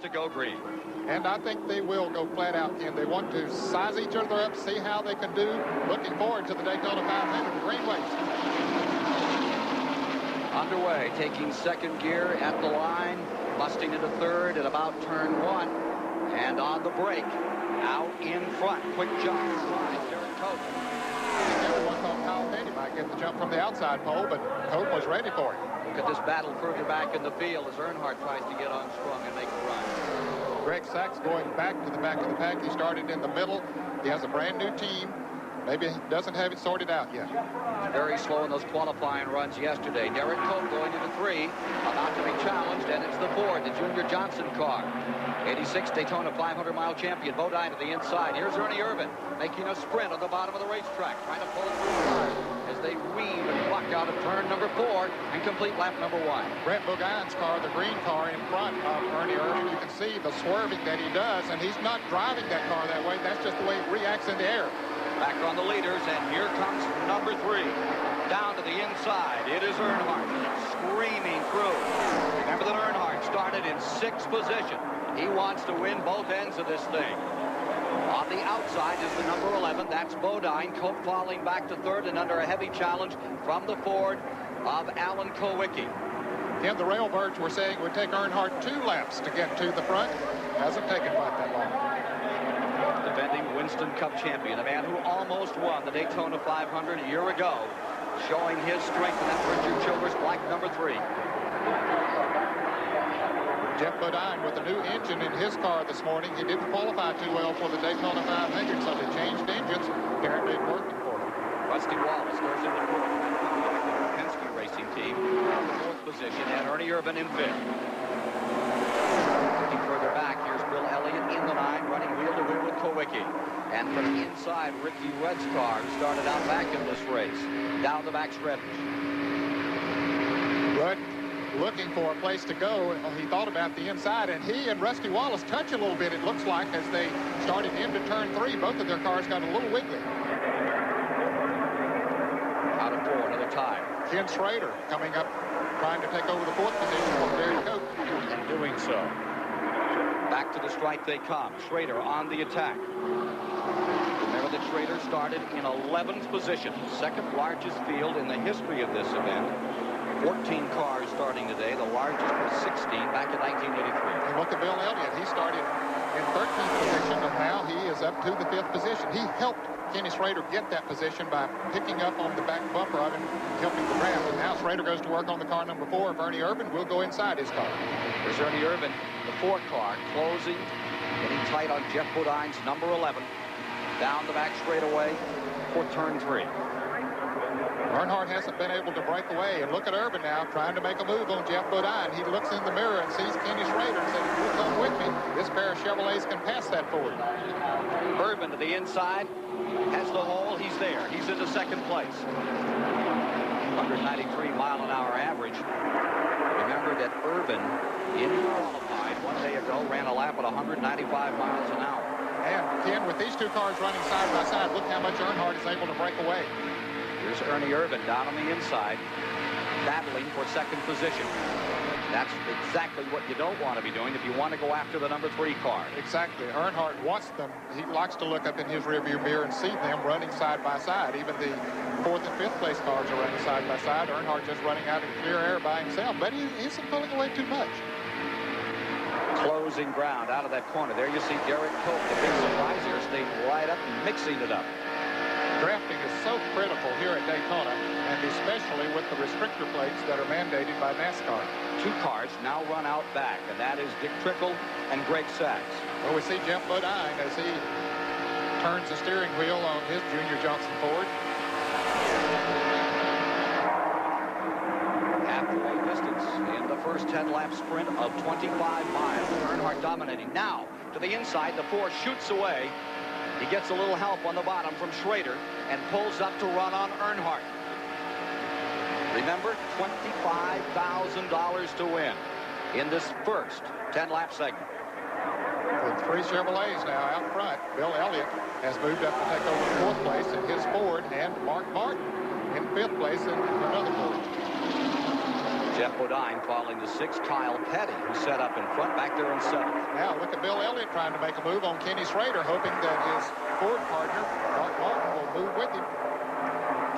to go green. And I think they will go flat out, Ken. They want to size each other up, see how they can do. Looking forward to the Daytona 500 greenways. Underway, taking second gear at the line, busting into third at about turn 1. And on the brake, out in front. Quick jump. Derek Cope. Everyone thought Kyle Petty might get the jump from the outside pole, but Cope was ready for it. Look at this battle further back in the field as Earnhardt tries to get Armstrong and make a run. Greg Sachs going back to the back of the pack. He started in the middle. He has a brand new team. Maybe he doesn't have it sorted out yet. Very slow in those qualifying runs yesterday. Derek Cope going into 3, about to be challenged, and it's the Ford, the Junior Johnson car. 86 Daytona 500-mile champion, Bodine to the inside. Here's Ernie Irvan making a sprint on the bottom of the racetrack, trying to pull through as they weave and buck out of turn number 4 and complete lap number 1. Brent Bogain's car, the green car in front of Ernie Irvan. You can see the swerving that he does, and he's not driving that car that way. That's just the way it reacts in the air. Back on the leaders, and here comes number 3. Down to the inside, it is Earnhardt screaming through. Remember that Earnhardt started in 6th position. He wants to win both ends of this thing. On the outside is the number 11. That's Bodine. Cope falling back to 3rd and under a heavy challenge from the Ford of Alan Kowicki. Ken, the Railbirds were saying it would take Earnhardt 2 laps to get to the front. Hasn't taken quite that long. Defending Winston Cup champion, a man who almost won the Daytona 500 a year ago, showing his strength in that Richard Childress black number 3. Jeff Bodine with a new engine in his car this morning. He didn't qualify too well for the Daytona 500, so they changed engines. Apparently it worked for him. Rusty Wallace goes into 4th. The Penske Racing Team in 4th position, and Ernie Irvan in 5th. Looking further back, here's Bill Elliott in the 9, running wheel-to-wheel with Kowicki. And from the inside, Ricky Wedd's car, who started out back in this race. Down the back stretch. Rudd looking for a place to go. He thought about the inside, and he and Rusty Wallace touch a little bit, it looks like, as they started into turn 3. Both of their cars got a little wiggly. Out of 4, another tie. Ken Schrader coming up, trying to take over the 4th position from Derek Cope. And doing so. Back to the stripe they come. Schrader on the attack. Remember that Schrader started in 11th position, 2nd largest field in the history of this event. 14 cars starting today. The largest was 16 back in 1983. And look at Bill Elliott. He started in 13th position, and now he is up to the 5th position. He helped Kenny Schrader get that position by picking up on the back bumper of him, helping the draft. And now Schrader goes to work on the car number 4 of Ernie Irvan. Will go inside his car. There's Ernie Irvan, the 4 car, closing, getting tight on Jeff Bodine's number 11. Down the back straightaway for turn 3. Earnhardt hasn't been able to break away, and look at Irvan now trying to make a move on Jeff Bodine. He looks in the mirror and sees Kenny Schrader and says, if you'll come with me, this pair of Chevrolets can pass that Ford. Irvan to the inside, has the hole, he's there. He's into 2nd place. 193 mile-an-hour average. Remember that Irvan, in qualified 1 day ago, ran a lap at 195 miles an hour. And Ken, with these 2 cars running side by side, look how much Earnhardt is able to break away. Here's Ernie Irvan down on the inside, battling for 2nd position. That's exactly what you don't want to be doing if you want to go after the number 3 car. Exactly. Earnhardt wants them. He likes to look up in his rearview mirror and see them running side by side. Even the 4th and 5th place cars are running side by side. Earnhardt just running out in clear air by himself, but he isn't pulling away too much. Closing ground out of that corner. There you see Derek Cope, the big surprise here, staying right up and mixing it up. Drafting is so critical here at Daytona, and especially with the restrictor plates that are mandated by NASCAR. 2 cars now run out back, and that is Dick Trickle and Greg Sachs. Well, we see Jeff Bodine as he turns the steering wheel on his Junior Johnson Ford. Halfway distance in the first 10-lap sprint of 25 miles. Earnhardt dominating. Now, to the inside, the 4 shoots away. He gets a little help on the bottom from Schrader and pulls up to run on Earnhardt. Remember, $25,000 to win in this first 10-lap segment. With 3 Chevrolets now out front, Bill Elliott has moved up to take over 4th place in his Ford, and Mark Martin in 5th place in another Ford. Jeff Bodine following the 6th. Kyle Petty, who set up in front, back there in 7th. Now look at Bill Elliott trying to make a move on Kenny Schrader, hoping that his Ford partner, Mark Martin, will move with him.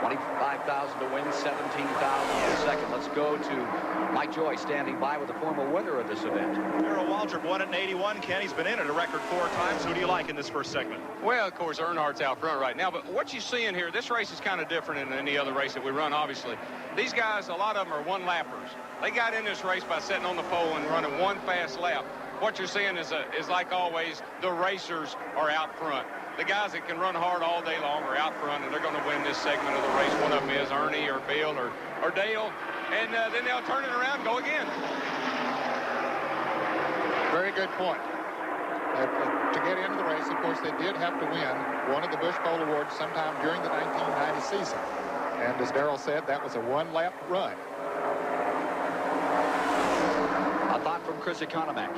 25,000 to win, 17,000 in second. Let's go to Mike Joy, standing by with the former winner of this event. Darrell Waltrip won it in 81. Kenny's been in it a record 4 times. Who do you like in this first segment? Well, of course, Earnhardt's out front right now, but what you see in here, this race is kind of different than any other race that we run, obviously. These guys, a lot of them are one-lappers. They got in this race by sitting on the pole and running one fast lap. What you're seeing is like always, the racers are out front. The guys that can run hard all day long are out front, and they're going to win this segment of the race. One of them is Ernie or Bill or Dale, and then they'll turn it around and go again. Very good point. To get into the race, of course, they did have to win one of the Busch Bowl Awards sometime during the 1990 season. And as Darrell said, that was a one-lap run. A thought from Chris Economack.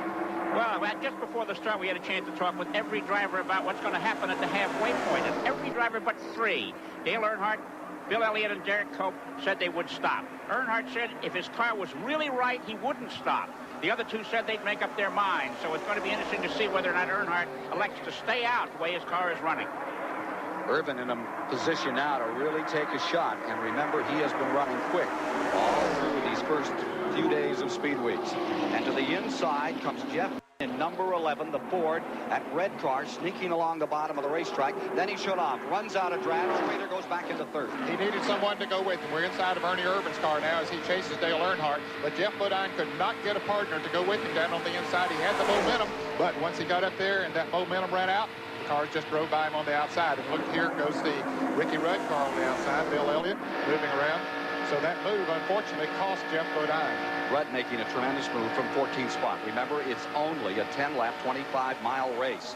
Well, just before the start, we had a chance to talk with every driver about what's going to happen at the halfway point. And every driver but 3, Dale Earnhardt, Bill Elliott, and Derek Cope, said they would stop. Earnhardt said if his car was really right, he wouldn't stop. The other 2 said they'd make up their minds. So it's going to be interesting to see whether or not Earnhardt elects to stay out the way his car is running. Irvin in a position now to really take a shot. And remember, he has been running quick all through these first few days of speed weeks. And to the inside comes Jeff in number 11, the Ford at red car, sneaking along the bottom of the racetrack. Then he shut off, runs out of draft. Schrader goes back into 3rd. He needed someone to go with him. We're inside of Ernie Irvin's car now as he chases Dale Earnhardt. But Jeff Bodine could not get a partner to go with him down on the inside. He had the momentum, but once he got up there and that momentum ran out, the cars just drove by him on the outside. And look, here goes the Ricky Rudd car on the outside. Bill Elliott moving around. So that move, unfortunately, cost Jeff Bodine. Rudd making a tremendous move from 14th spot. Remember, it's only a 10-lap, 25-mile race.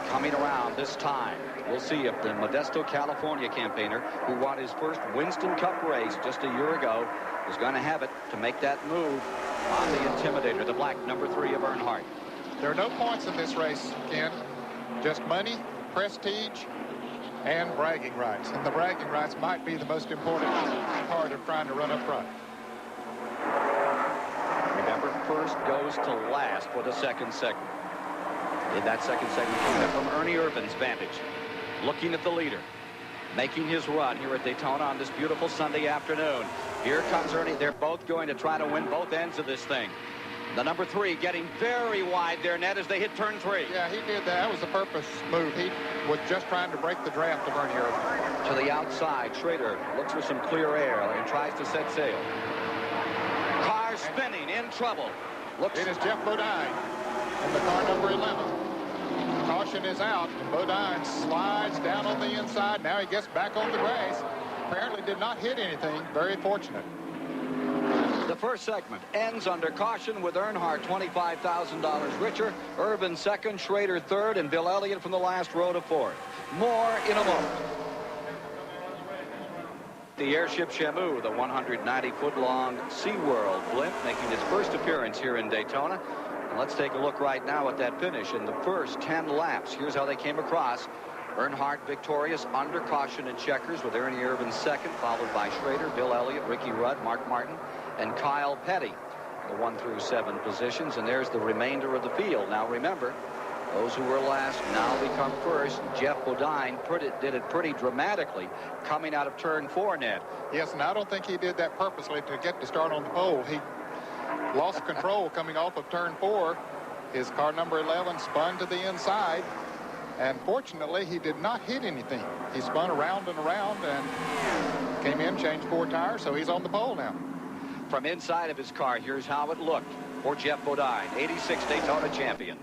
Coming around this time, we'll see if the Modesto, California campaigner, who won his first Winston Cup race just a year ago, is going to have it to make that move on the Intimidator, the black number 3 of Earnhardt. There are no points in this race, Ken. Just money, prestige, and bragging rights. And the bragging rights might be the most important part of trying to run up front. Remember, first goes to last for the second segment. In that second segment, from Ernie Irvin's vantage, looking at the leader, making his run here at Daytona on this beautiful Sunday afternoon. Here comes Ernie. They're both going to try to win both ends of this thing. The number 3 getting very wide there, Ned, as they hit turn 3. Yeah, he did that. That was the purpose move. He was just trying to break the draft of Ernie Irvin. To the outside, Schrader looks for some clear air and tries to set sail. Car spinning, in trouble. It is Jeff Bodine in the car number 11. Caution is out. Bodine slides down on the inside. Now he gets back on the grass. Apparently did not hit anything. Very fortunate. The first segment ends under caution with Earnhardt $25,000 richer, Irvin second, Schrader third, and Bill Elliott from the last row to 4th. More in a moment. The airship Shamu, the 190-foot-long SeaWorld blimp, making its first appearance here in Daytona. And let's take a look right now at that finish in the first 10 laps. Here's how they came across. Earnhardt victorious under caution and checkers with Ernie Irvin second, followed by Schrader, Bill Elliott, Ricky Rudd, Mark Martin, and Kyle Petty. The 1 through 7 positions, and there's the remainder of the field. Now remember, those who were last now become first. Jeff Bodine did it pretty dramatically coming out of turn 4, Ned. Yes, and I don't think he did that purposely to get to start on the pole. He lost control coming off of turn 4. His car number 11 spun to the inside, and fortunately he did not hit anything. He spun around and around and came in, changed 4 tires, so he's on the pole now. From inside of his car, here's how it looked for Jeff Bodine, 86 Daytona champion.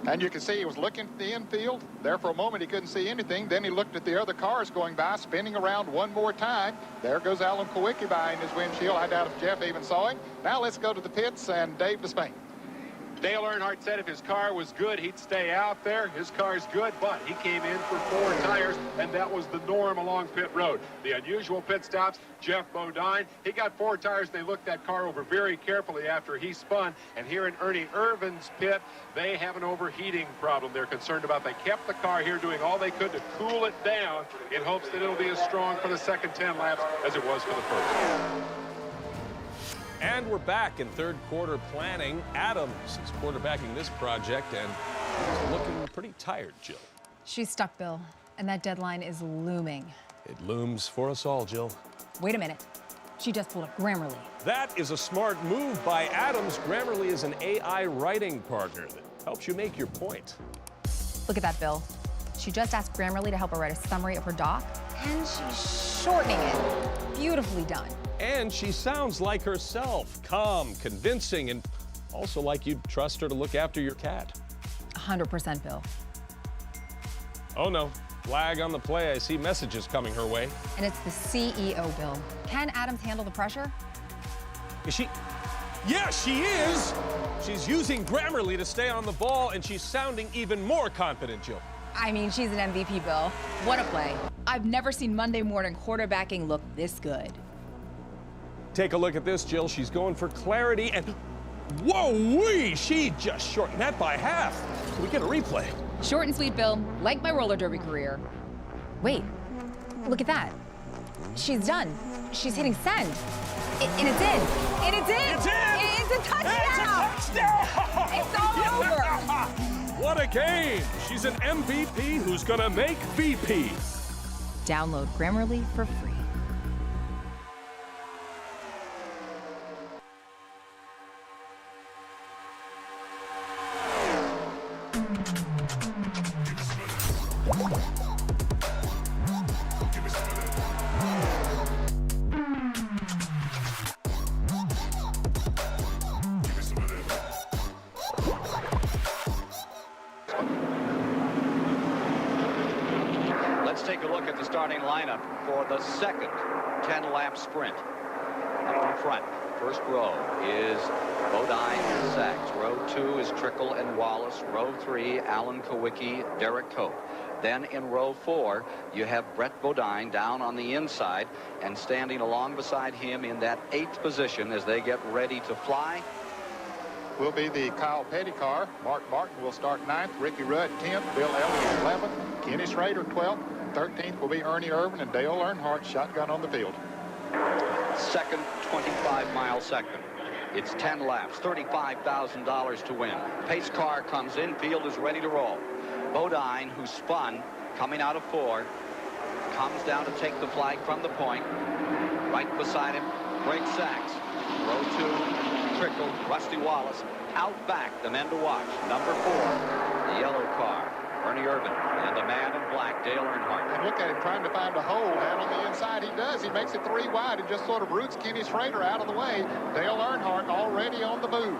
And you can see he was looking at the infield. There for a moment he couldn't see anything. Then he looked at the other cars going by, spinning around one more time. There goes Alan Kulwicki behind his windshield. I doubt if Jeff even saw him. Now let's go to the pits and Dave Despain. Dale Earnhardt said if his car was good, he'd stay out there. His car's good, but he came in for 4 tires, and that was the norm along pit road. The unusual pit stops, Jeff Bodine, he got 4 tires. They looked that car over very carefully after he spun. And here in Ernie Irvin's pit, they have an overheating problem they're concerned about. They kept the car here doing all they could to cool it down in hopes that it'll be as strong for the second 10 laps as it was for the first. And we're back in third quarter planning. Adams is quarterbacking this project, and he's looking pretty tired, Jill. She's stuck, Bill, and that deadline is looming. It looms for us all, Jill. Wait a minute. She just pulled a Grammarly. That is a smart move by Adams. Grammarly is an AI writing partner that helps you make your point. Look at that, Bill. She just asked Grammarly to help her write a summary of her doc, and she's shortening it. Beautifully done. And she sounds like herself, calm, convincing, and also like you'd trust her to look after your cat. 100%, Bill. Oh no, flag on the play. I see messages coming her way. And it's the CEO, Bill. Can Adams handle the pressure? Is she? Yeah, she is! She's using Grammarly to stay on the ball, and she's sounding even more confident, Jill. I mean, she's an MVP, Bill. What a play. I've never seen Monday morning quarterbacking look this good. Take a look at this, Jill. She's going for clarity, and whoa-wee! She just shortened that by half. Can we get a replay? Short and sweet, Bill. Like my roller derby career. Wait, look at that. She's done. She's hitting send. And it's in. And it's in. It's in. It's a touchdown. It's a touchdown. It's all over. What a game. She's an MVP who's gonna make VP. Download Grammarly for free. Let's take a look at the starting lineup for the second 10-lap sprint. Up in front, first row is Bodine and Sachs. Row 2 is Trickle and Wallace. Row 3, Alan Kowicki, Derek Cope. Then in row 4, you have Brett Bodine down on the inside, and standing along beside him in that 8th position as they get ready to fly Will be the Kyle Petty car. Mark Martin will start 9th. Ricky Rudd 10th. Bill Elliott 11th. Kenny Schrader 12th. 13th will be Ernie Irvin and Dale Earnhardt shotgun on the field. second 25-mile second. It's 10 laps, $35,000 to win. Pace car comes in, field is ready to roll. Bodine, who spun, coming out of 4, comes down to take the flag from the point. Right beside him, Greg Sachs. Row 2, Trickle, Rusty Wallace. Out back, the men to watch. Number 4, the yellow car, Ernie Irvin, and the man in black, Dale Earnhardt. And look at him trying to find a hole down on the inside. He does. He makes it 3 wide and just sort of roots Kenny Schrader out of the way. Dale Earnhardt already on the move.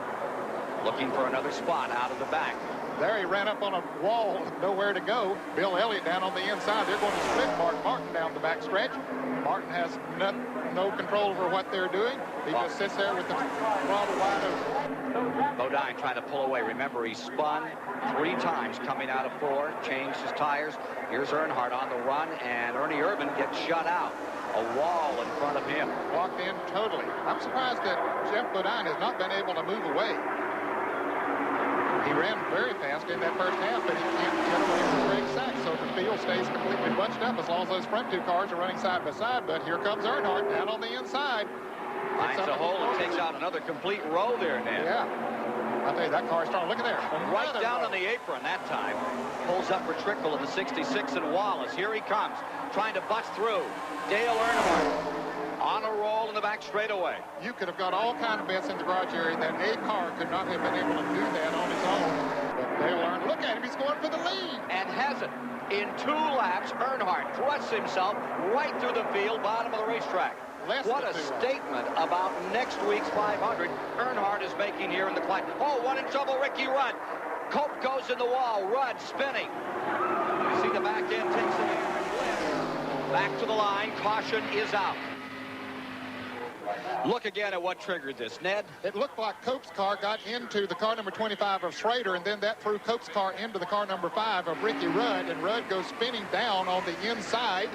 Looking for another spot out of the back. There he ran up on a wall, nowhere to go. Bill Elliott down on the inside. They're going to split Mark Martin down the back stretch. Martin has no control over what they're doing. He just sits there with the throttle wide open. Bodine trying to pull away. Remember, he spun 3 times coming out of 4, changed his tires. Here's Earnhardt on the run, and Ernie Irvin gets shut out. A wall in front of him. Walked in totally. I'm surprised that Jeff Bodine has not been able to move away. He ran very fast in that first half, but he can't get away from Greg Sachs, so the field stays completely bunched up as long as those front 2 cars are running side by side. But here comes Earnhardt down on the inside. Finds a hole and takes out another complete row there, Ned. Yeah. I'll tell you, that car's strong. Look at there. Right down on the apron that time. Pulls up for Trickle of the 66 and Wallace. Here he comes, trying to bust through. Dale Earnhardt on a roll in the back straightaway. You could have got all kind of bets in the garage area that a car could not have been able to do that on its own. But Dale Earnhardt, look at him, he's going for the lead. And has it. In 2 laps, Earnhardt thrusts himself right through the field, bottom of the racetrack. What a statement about next week's 500 Earnhardt is making here in the climb. Oh, one in trouble, Ricky Rudd. Cope goes in the wall, Rudd spinning. You see the back end takes the air and lifts. Back to the line, caution is out. Look again at what triggered this, Ned. It looked like Cope's car got into the car number 25 of Schrader, and then that threw Cope's car into the car number 5 of Ricky Rudd, and Rudd goes spinning down on the inside,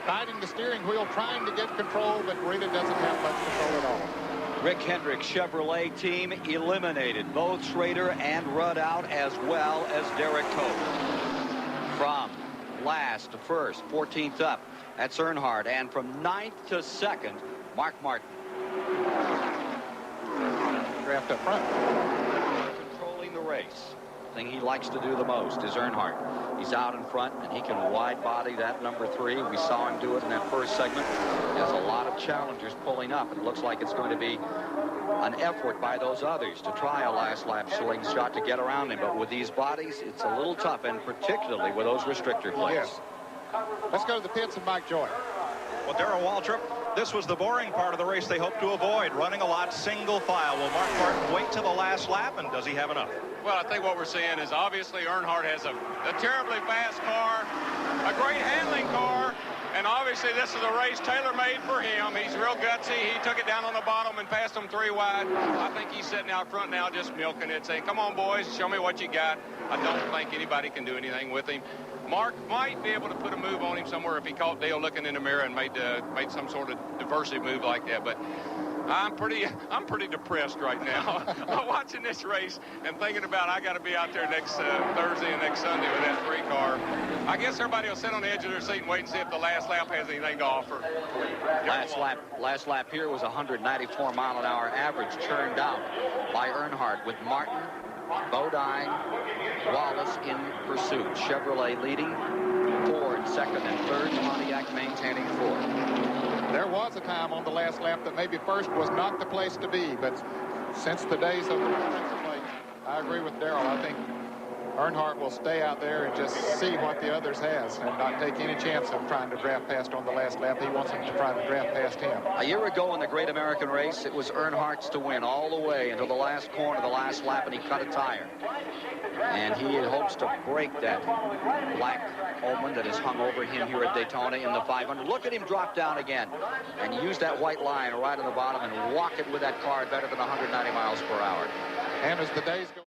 fighting the steering wheel, trying to get control, but really doesn't have much control at all. Rick Hendrick Chevrolet team eliminated both Schrader and Rudd out, as well as Derek Cope. From last to first, 14th up, that's Earnhardt, and from 9th to 2nd, Mark Martin. draft up front. Controlling the race. Thing he likes to do the most is Earnhardt. He's out in front, and he can wide body that number 3. We saw him do it in that first segment. There's a lot of challengers pulling up. It looks like it's going to be an effort by those others to try a last lap slingshot to get around him. But with these bodies, it's a little tough, and particularly with those restrictor plates. Yes. Let's go to the pits and Mike Joy. Well, Darrell Waltrip, this was the boring part of the race they hope to avoid, running a lot single file. Will Mark Martin wait till the last lap, and does he have enough? Well, I think what we're seeing is obviously Earnhardt has a terribly fast car, a great handling car, and obviously this is a race tailor-made for him. He's real gutsy. He took it down on the bottom and passed them 3 wide. I think he's sitting out front now just milking it, saying, come on, boys, show me what you got. I don't think anybody can do anything with him. Mark might be able to put a move on him somewhere if he caught Dale looking in the mirror and made some sort of diversity move like that. But I'm pretty depressed right now. I'm watching this race and thinking about I got to be out there next Thursday and next Sunday with that 3 car. I guess everybody will sit on the edge of their seat and wait and see if the last lap has anything to offer. Last lap here was 194 mile an hour average churned out by Earnhardt with Martin, Bodine, Wallace in pursuit. Chevrolet leading, Ford second and third, Pontiac maintaining fourth. There was a time on the last lap that maybe first was not the place to be, but since the days of the restrictor plate, I agree with Darrell. I think Earnhardt will stay out there and just see what the others has and not take any chance of trying to draft past on the last lap. He wants them to try to draft past him. A year ago in the Great American Race, it was Earnhardt's to win all the way until the last corner, the last lap, and he cut a tire. And he hopes to break that black omen that is hung over him here at Daytona in the 500. Look at him drop down again and use that white line right on the bottom and walk it with that car better than 190 miles per hour. And as the days go